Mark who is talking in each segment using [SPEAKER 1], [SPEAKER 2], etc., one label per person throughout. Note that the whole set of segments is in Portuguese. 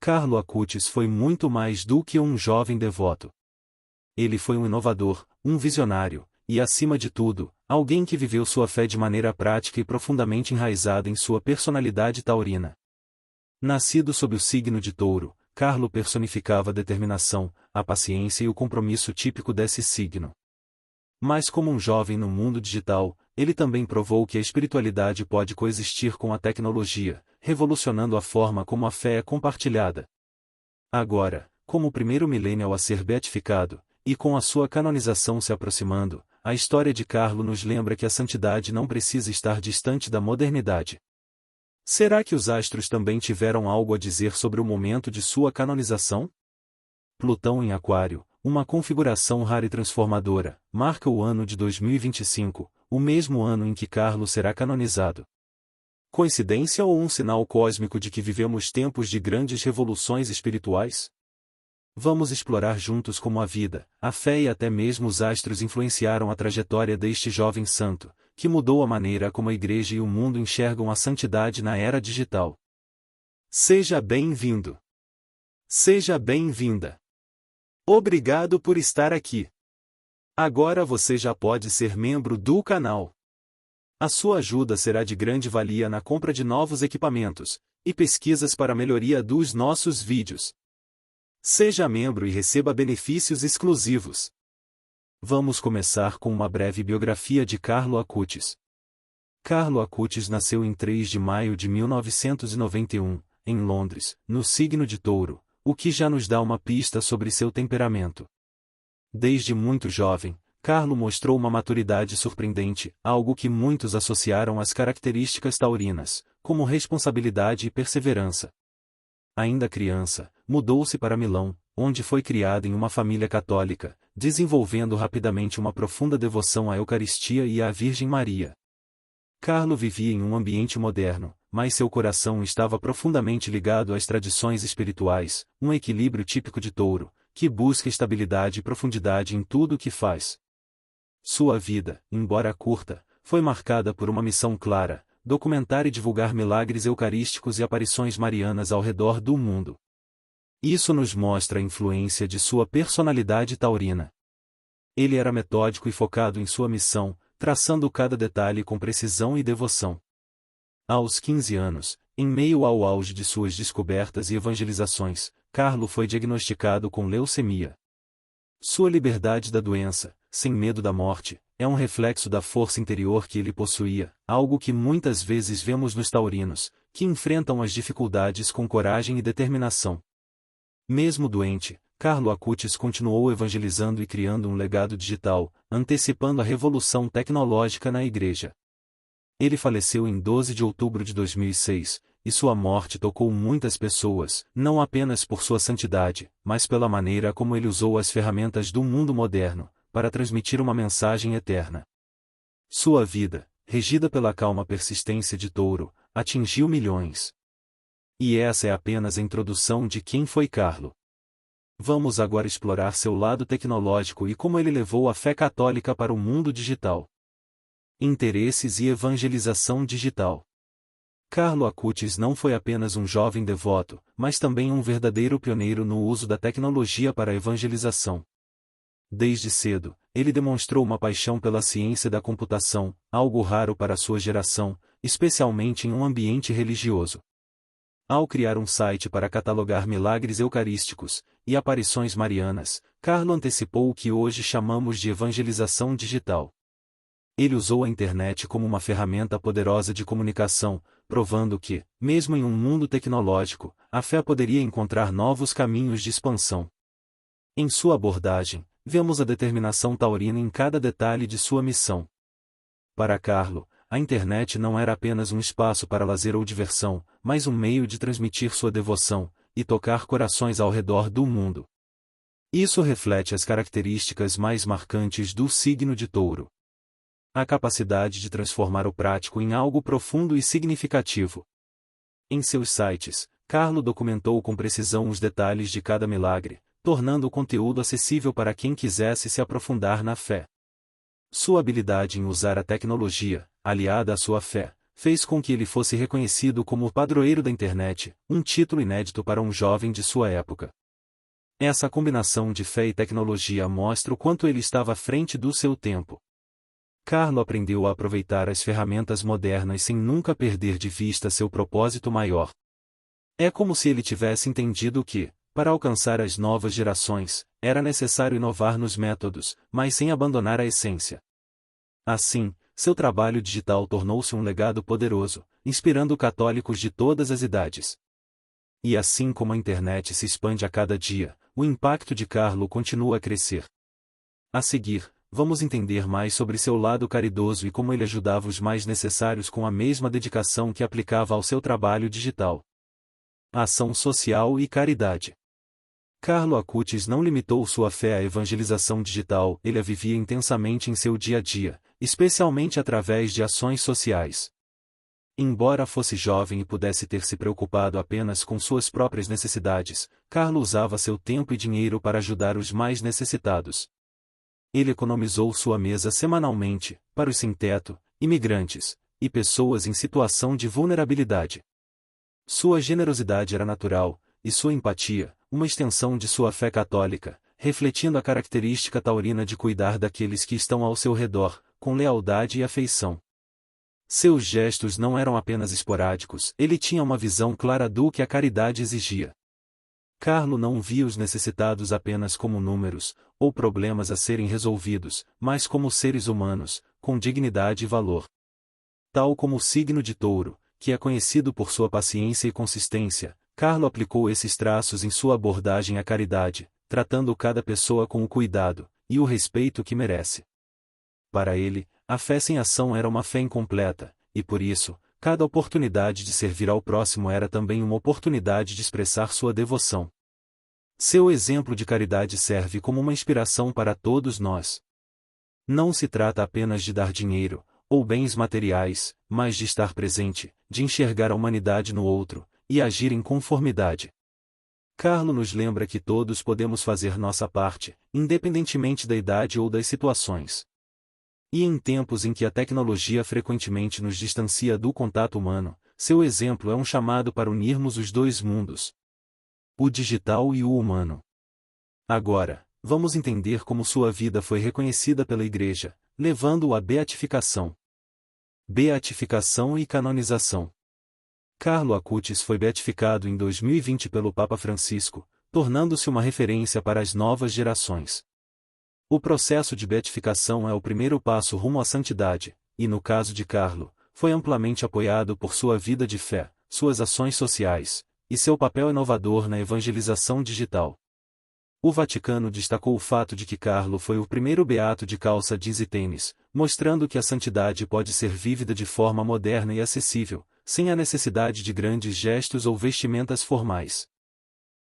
[SPEAKER 1] Carlo Acutis foi muito mais do que um jovem devoto. Ele foi um inovador, um visionário, e acima de tudo, alguém que viveu sua fé de maneira prática e profundamente enraizada em sua personalidade taurina. Nascido sob o signo de Touro, Carlo personificava a determinação, a paciência e o compromisso típico desse signo. Mas como um jovem no mundo digital, ele também provou que a espiritualidade pode coexistir com a tecnologia, revolucionando a forma como a fé é compartilhada. Agora, como o primeiro millennial a ser beatificado, e com a sua canonização se aproximando, a história de Carlo nos lembra que a santidade não precisa estar distante da modernidade. Será que os astros também tiveram algo a dizer sobre o momento de sua canonização? Plutão em Aquário, uma configuração rara e transformadora, marca o ano de 2025, o mesmo ano em que Carlo será canonizado. Coincidência ou um sinal cósmico de que vivemos tempos de grandes revoluções espirituais? Vamos explorar juntos como a vida, a fé e até mesmo os astros influenciaram a trajetória deste jovem santo, que mudou a maneira como a Igreja e o mundo enxergam a santidade na era digital. Seja bem-vindo! Seja bem-vinda! Obrigado por estar aqui! Agora você já pode ser membro do canal. A sua ajuda será de grande valia na compra de novos equipamentos e pesquisas para a melhoria dos nossos vídeos. Seja membro e receba benefícios exclusivos. Vamos começar com uma breve biografia de Carlo Acutis. Carlo Acutis nasceu em 3 de maio de 1991, em Londres, no signo de Touro, o que já nos dá uma pista sobre seu temperamento. Desde muito jovem, Carlo mostrou uma maturidade surpreendente, algo que muitos associaram às características taurinas, como responsabilidade e perseverança. Ainda criança, mudou-se para Milão, onde foi criado em uma família católica, desenvolvendo rapidamente uma profunda devoção à Eucaristia e à Virgem Maria. Carlo vivia em um ambiente moderno, mas seu coração estava profundamente ligado às tradições espirituais, um equilíbrio típico de Touro, que busca estabilidade e profundidade em tudo o que faz. Sua vida, embora curta, foi marcada por uma missão clara: documentar e divulgar milagres eucarísticos e aparições marianas ao redor do mundo. Isso nos mostra a influência de sua personalidade taurina. Ele era metódico e focado em sua missão, traçando cada detalhe com precisão e devoção. Aos 15 anos, em meio ao auge de suas descobertas e evangelizações, Carlo foi diagnosticado com leucemia. Sua liberdade da doença, sem medo da morte, é um reflexo da força interior que ele possuía, algo que muitas vezes vemos nos taurinos, que enfrentam as dificuldades com coragem e determinação. Mesmo doente, Carlo Acutis continuou evangelizando e criando um legado digital, antecipando a revolução tecnológica na Igreja. Ele faleceu em 12 de outubro de 2006, e sua morte tocou muitas pessoas, não apenas por sua santidade, mas pela maneira como ele usou as ferramentas do mundo moderno, para transmitir uma mensagem eterna. Sua vida, regida pela calma persistência de Touro, atingiu milhões. E essa é apenas a introdução de quem foi Carlo. Vamos agora explorar seu lado tecnológico e como ele levou a fé católica para o mundo digital. Interesses e evangelização digital. Carlo Acutis não foi apenas um jovem devoto, mas também um verdadeiro pioneiro no uso da tecnologia para a evangelização. Desde cedo, ele demonstrou uma paixão pela ciência da computação, algo raro para sua geração, especialmente em um ambiente religioso. Ao criar um site para catalogar milagres eucarísticos e aparições marianas, Carlo antecipou o que hoje chamamos de evangelização digital. Ele usou a internet como uma ferramenta poderosa de comunicação, provando que, mesmo em um mundo tecnológico, a fé poderia encontrar novos caminhos de expansão. Em sua abordagem, vemos a determinação taurina em cada detalhe de sua missão. Para Carlo, a internet não era apenas um espaço para lazer ou diversão, mas um meio de transmitir sua devoção e tocar corações ao redor do mundo. Isso reflete as características mais marcantes do signo de Touro. A capacidade de transformar o prático em algo profundo e significativo. Em seus sites, Carlo documentou com precisão os detalhes de cada milagre, tornando o conteúdo acessível para quem quisesse se aprofundar na fé. Sua habilidade em usar a tecnologia, aliada à sua fé, fez com que ele fosse reconhecido como o padroeiro da internet, um título inédito para um jovem de sua época. Essa combinação de fé e tecnologia mostra o quanto ele estava à frente do seu tempo. Carlo aprendeu a aproveitar as ferramentas modernas sem nunca perder de vista seu propósito maior. É como se ele tivesse entendido que, para alcançar as novas gerações, era necessário inovar nos métodos, mas sem abandonar a essência. Assim, seu trabalho digital tornou-se um legado poderoso, inspirando católicos de todas as idades. E assim como a internet se expande a cada dia, o impacto de Carlo continua a crescer. A seguir, vamos entender mais sobre seu lado caridoso e como ele ajudava os mais necessários com a mesma dedicação que aplicava ao seu trabalho digital. Ação social e caridade. Carlo Acutis não limitou sua fé à evangelização digital, ele a vivia intensamente em seu dia a dia, especialmente através de ações sociais. Embora fosse jovem e pudesse ter se preocupado apenas com suas próprias necessidades, Carlo usava seu tempo e dinheiro para ajudar os mais necessitados. Ele economizou sua mesa semanalmente, para os sem-teto, imigrantes, e pessoas em situação de vulnerabilidade. Sua generosidade era natural, e sua empatia, uma extensão de sua fé católica, refletindo a característica taurina de cuidar daqueles que estão ao seu redor, com lealdade e afeição. Seus gestos não eram apenas esporádicos, ele tinha uma visão clara do que a caridade exigia. Carlo não via os necessitados apenas como números, ou problemas a serem resolvidos, mas como seres humanos, com dignidade e valor. Tal como o signo de Touro, que é conhecido por sua paciência e consistência, Carlo aplicou esses traços em sua abordagem à caridade, tratando cada pessoa com o cuidado e o respeito que merece. Para ele, a fé sem ação era uma fé incompleta, e por isso, cada oportunidade de servir ao próximo era também uma oportunidade de expressar sua devoção. Seu exemplo de caridade serve como uma inspiração para todos nós. Não se trata apenas de dar dinheiro, ou bens materiais, mas de estar presente, de enxergar a humanidade no outro, e agir em conformidade. Carlo nos lembra que todos podemos fazer nossa parte, independentemente da idade ou das situações. E em tempos em que a tecnologia frequentemente nos distancia do contato humano, seu exemplo é um chamado para unirmos os dois mundos: o digital e o humano. Agora, vamos entender como sua vida foi reconhecida pela Igreja, levando-o à beatificação. Beatificação e canonização. Carlo Acutis foi beatificado em 2020 pelo Papa Francisco, tornando-se uma referência para as novas gerações. O processo de beatificação é o primeiro passo rumo à santidade, e no caso de Carlo, foi amplamente apoiado por sua vida de fé, suas ações sociais, e seu papel inovador na evangelização digital. O Vaticano destacou o fato de que Carlo foi o primeiro beato de calça jeans e tênis, mostrando que a santidade pode ser vívida de forma moderna e acessível, sem a necessidade de grandes gestos ou vestimentas formais.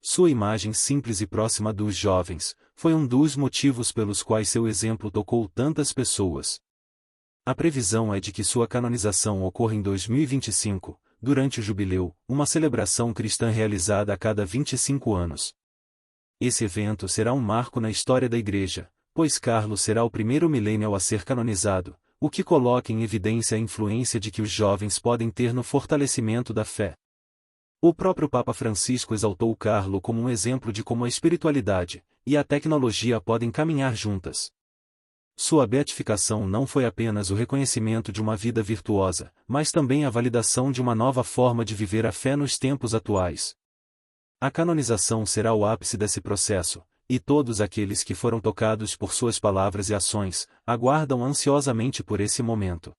[SPEAKER 1] Sua imagem simples e próxima dos jovens, foi um dos motivos pelos quais seu exemplo tocou tantas pessoas. A previsão é de que sua canonização ocorra em 2025, durante o jubileu, uma celebração cristã realizada a cada 25 anos. Esse evento será um marco na história da Igreja, pois Carlo será o primeiro millennial a ser canonizado, o que coloca em evidência a influência de que os jovens podem ter no fortalecimento da fé. O próprio Papa Francisco exaltou Carlo como um exemplo de como a espiritualidade e a tecnologia podem caminhar juntas. Sua beatificação não foi apenas o reconhecimento de uma vida virtuosa, mas também a validação de uma nova forma de viver a fé nos tempos atuais. A canonização será o ápice desse processo, e todos aqueles que foram tocados por suas palavras e ações, aguardam ansiosamente por esse momento.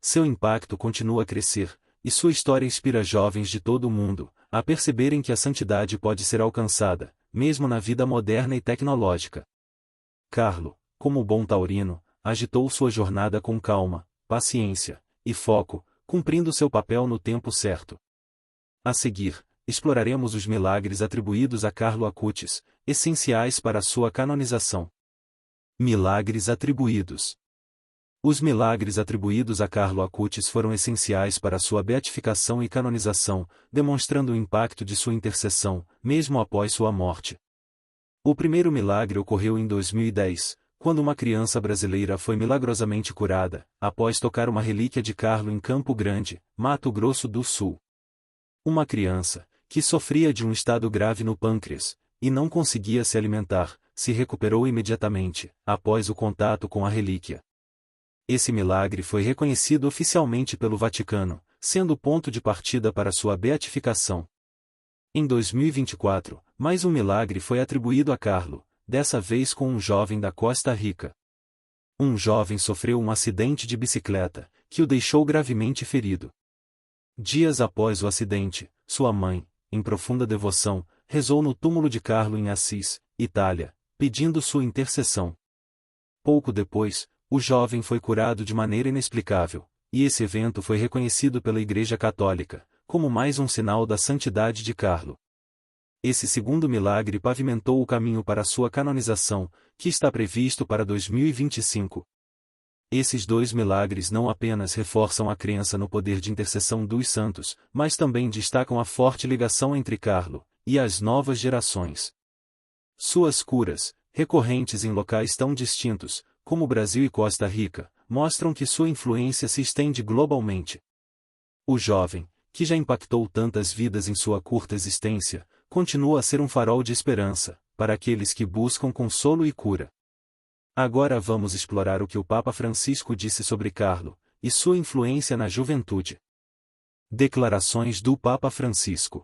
[SPEAKER 1] Seu impacto continua a crescer, e sua história inspira jovens de todo o mundo, a perceberem que a santidade pode ser alcançada, mesmo na vida moderna e tecnológica. Carlo, como bom taurino, agitou sua jornada com calma, paciência e foco, cumprindo seu papel no tempo certo. A seguir, exploraremos os milagres atribuídos a Carlo Acutis, essenciais para a sua canonização. Milagres atribuídos. Os milagres atribuídos a Carlo Acutis foram essenciais para sua beatificação e canonização, demonstrando o impacto de sua intercessão, mesmo após sua morte. O primeiro milagre ocorreu em 2010, quando uma criança brasileira foi milagrosamente curada, após tocar uma relíquia de Carlo em Campo Grande, Mato Grosso do Sul. Uma criança, que sofria de um estado grave no pâncreas, e não conseguia se alimentar, se recuperou imediatamente, após o contato com a relíquia. Esse milagre foi reconhecido oficialmente pelo Vaticano, sendo o ponto de partida para sua beatificação. Em 2024, mais um milagre foi atribuído a Carlo, dessa vez com um jovem da Costa Rica. Um jovem sofreu um acidente de bicicleta, que o deixou gravemente ferido. Dias após o acidente, sua mãe, em profunda devoção, rezou no túmulo de Carlo em Assis, Itália, pedindo sua intercessão. Pouco depois, o jovem foi curado de maneira inexplicável, e esse evento foi reconhecido pela Igreja Católica, como mais um sinal da santidade de Carlo. Esse segundo milagre pavimentou o caminho para sua canonização, que está previsto para 2025. Esses dois milagres não apenas reforçam a crença no poder de intercessão dos santos, mas também destacam a forte ligação entre Carlo e as novas gerações. Suas curas, recorrentes em locais tão distintos, como Brasil e Costa Rica, mostram que sua influência se estende globalmente. O jovem, que já impactou tantas vidas em sua curta existência, continua a ser um farol de esperança, para aqueles que buscam consolo e cura. Agora vamos explorar o que o Papa Francisco disse sobre Carlo, e sua influência na juventude. Declarações do Papa Francisco.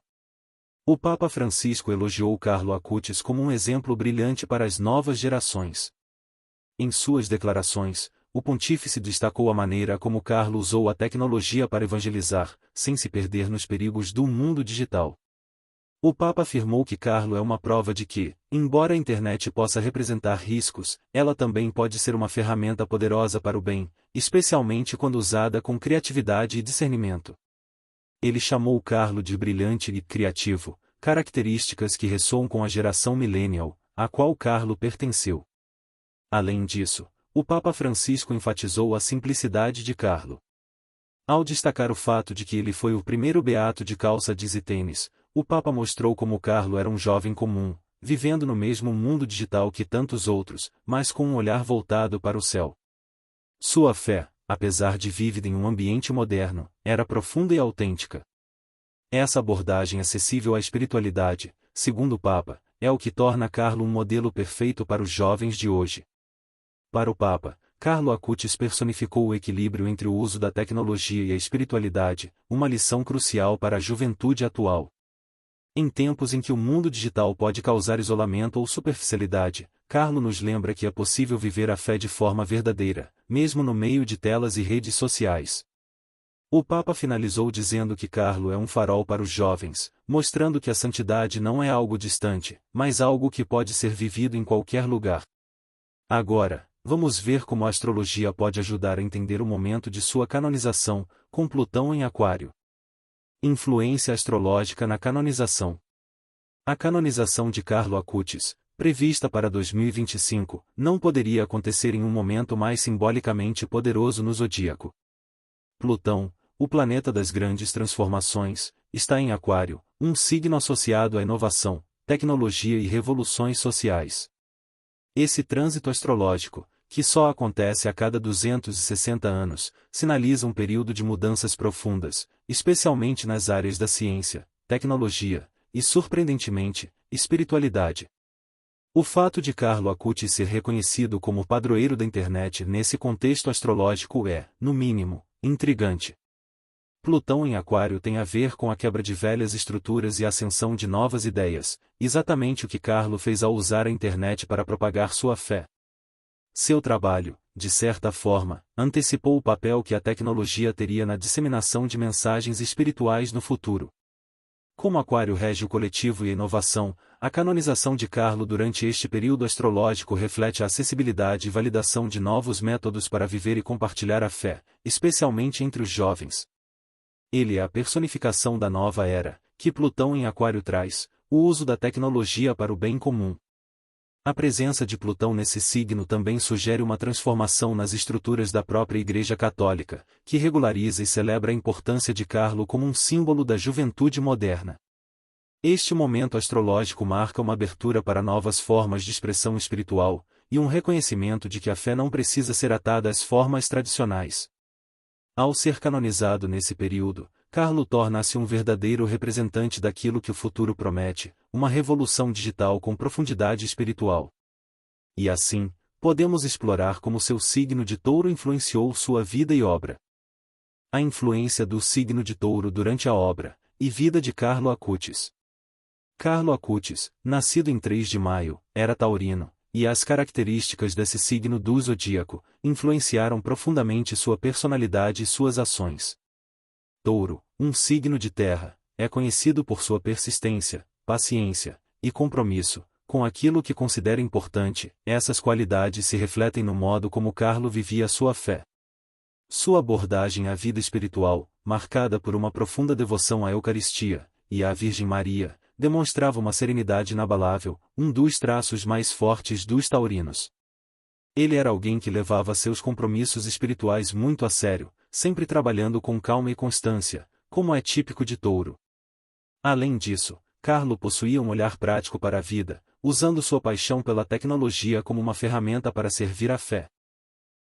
[SPEAKER 1] O Papa Francisco elogiou Carlo Acutis como um exemplo brilhante para as novas gerações. Em suas declarações, o pontífice destacou a maneira como Carlo usou a tecnologia para evangelizar, sem se perder nos perigos do mundo digital. O Papa afirmou que Carlo é uma prova de que, embora a internet possa representar riscos, ela também pode ser uma ferramenta poderosa para o bem, especialmente quando usada com criatividade e discernimento. Ele chamou Carlo de brilhante e criativo, características que ressoam com a geração millennial, à qual Carlo pertenceu. Além disso, o Papa Francisco enfatizou a simplicidade de Carlo. Ao destacar o fato de que ele foi o primeiro beato de calça jeans e tênis, o Papa mostrou como Carlo era um jovem comum, vivendo no mesmo mundo digital que tantos outros, mas com um olhar voltado para o céu. Sua fé, apesar de vívida em um ambiente moderno, era profunda e autêntica. Essa abordagem acessível à espiritualidade, segundo o Papa, é o que torna Carlo um modelo perfeito para os jovens de hoje. Para o Papa, Carlo Acutis personificou o equilíbrio entre o uso da tecnologia e a espiritualidade, uma lição crucial para a juventude atual. Em tempos em que o mundo digital pode causar isolamento ou superficialidade, Carlo nos lembra que é possível viver a fé de forma verdadeira, mesmo no meio de telas e redes sociais. O Papa finalizou dizendo que Carlo é um farol para os jovens, mostrando que a santidade não é algo distante, mas algo que pode ser vivido em qualquer lugar. Agora, vamos ver como a astrologia pode ajudar a entender o momento de sua canonização, com Plutão em Aquário. Influência astrológica na canonização. A canonização de Carlo Acutis, prevista para 2025, não poderia acontecer em um momento mais simbolicamente poderoso no zodíaco. Plutão, o planeta das grandes transformações, está em Aquário, um signo associado à inovação, tecnologia e revoluções sociais. Esse trânsito astrológico, que só acontece a cada 260 anos, sinaliza um período de mudanças profundas, especialmente nas áreas da ciência, tecnologia e, surpreendentemente, espiritualidade. O fato de Carlo Acutis ser reconhecido como padroeiro da internet nesse contexto astrológico é, no mínimo, intrigante. Plutão em Aquário tem a ver com a quebra de velhas estruturas e a ascensão de novas ideias, exatamente o que Carlo fez ao usar a internet para propagar sua fé. Seu trabalho, de certa forma, antecipou o papel que a tecnologia teria na disseminação de mensagens espirituais no futuro. Como Aquário rege o coletivo e a inovação, a canonização de Carlo durante este período astrológico reflete a acessibilidade e validação de novos métodos para viver e compartilhar a fé, especialmente entre os jovens. Ele é a personificação da nova era, que Plutão em Aquário traz, o uso da tecnologia para o bem comum. A presença de Plutão nesse signo também sugere uma transformação nas estruturas da própria Igreja Católica, que regulariza e celebra a importância de Carlo como um símbolo da juventude moderna. Este momento astrológico marca uma abertura para novas formas de expressão espiritual, e um reconhecimento de que a fé não precisa ser atada às formas tradicionais. Ao ser canonizado nesse período, Carlo torna-se um verdadeiro representante daquilo que o futuro promete, uma revolução digital com profundidade espiritual. E assim, podemos explorar como seu signo de Touro influenciou sua vida e obra. A influência do signo de Touro durante a obra e vida de Carlo Acutis. Carlo Acutis, nascido em 3 de maio, era taurino, e as características desse signo do zodíaco influenciaram profundamente sua personalidade e suas ações. Touro, um signo de terra, é conhecido por sua persistência, paciência e compromisso com aquilo que considera importante. Essas qualidades se refletem no modo como Carlo vivia sua fé. Sua abordagem à vida espiritual, marcada por uma profunda devoção à Eucaristia e à Virgem Maria, demonstrava uma serenidade inabalável, um dos traços mais fortes dos taurinos. Ele era alguém que levava seus compromissos espirituais muito a sério, sempre trabalhando com calma e constância, como é típico de Touro. Além disso, Carlo possuía um olhar prático para a vida, usando sua paixão pela tecnologia como uma ferramenta para servir a fé.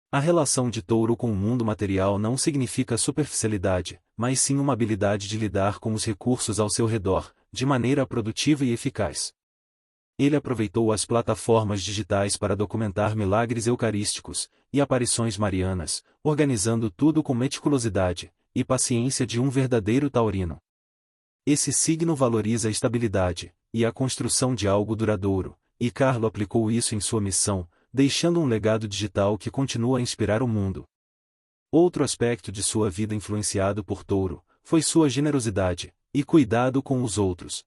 [SPEAKER 1] A relação de Touro com o mundo material não significa superficialidade, mas sim uma habilidade de lidar com os recursos ao seu redor, de maneira produtiva e eficaz. Ele aproveitou as plataformas digitais para documentar milagres eucarísticos e aparições marianas, organizando tudo com meticulosidade e paciência de um verdadeiro taurino. Esse signo valoriza a estabilidade e a construção de algo duradouro, e Carlo aplicou isso em sua missão, deixando um legado digital que continua a inspirar o mundo. Outro aspecto de sua vida influenciado por Touro foi sua generosidade e cuidado com os outros.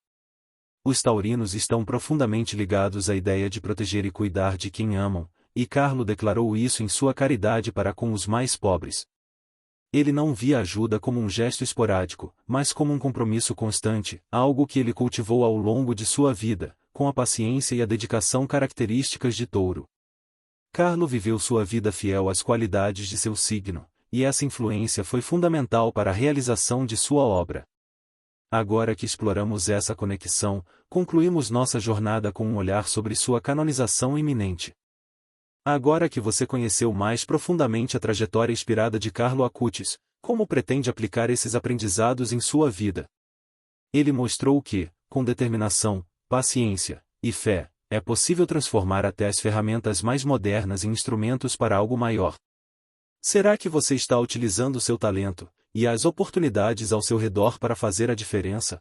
[SPEAKER 1] Os taurinos estão profundamente ligados à ideia de proteger e cuidar de quem amam, e Carlo declarou isso em sua caridade para com os mais pobres. Ele não via a ajuda como um gesto esporádico, mas como um compromisso constante, algo que ele cultivou ao longo de sua vida, com a paciência e a dedicação características de Touro. Carlo viveu sua vida fiel às qualidades de seu signo, e essa influência foi fundamental para a realização de sua obra. Agora que exploramos essa conexão, concluímos nossa jornada com um olhar sobre sua canonização iminente. Agora que você conheceu mais profundamente a trajetória inspirada de Carlo Acutis, como pretende aplicar esses aprendizados em sua vida? Ele mostrou que, com determinação, paciência e fé, é possível transformar até as ferramentas mais modernas em instrumentos para algo maior. Será que você está utilizando seu talento e as oportunidades ao seu redor para fazer a diferença?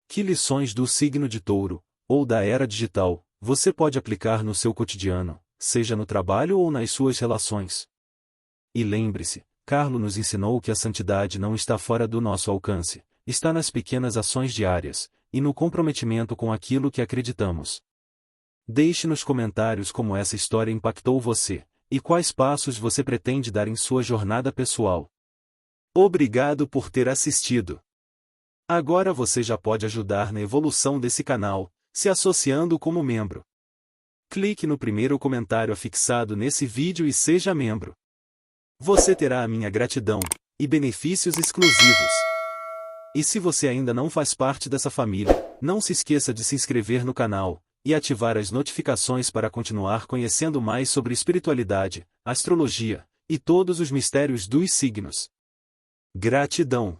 [SPEAKER 1] Que lições do signo de Touro, ou da era digital, você pode aplicar no seu cotidiano, seja no trabalho ou nas suas relações? E lembre-se, Carlo nos ensinou que a santidade não está fora do nosso alcance, está nas pequenas ações diárias, e no comprometimento com aquilo que acreditamos. Deixe nos comentários como essa história impactou você, e quais passos você pretende dar em sua jornada pessoal. Obrigado por ter assistido. Agora você já pode ajudar na evolução desse canal, se associando como membro. Clique no primeiro comentário afixado nesse vídeo e seja membro. Você terá a minha gratidão e benefícios exclusivos. E se você ainda não faz parte dessa família, não se esqueça de se inscrever no canal e ativar as notificações para continuar conhecendo mais sobre espiritualidade, astrologia e todos os mistérios dos signos. Gratidão!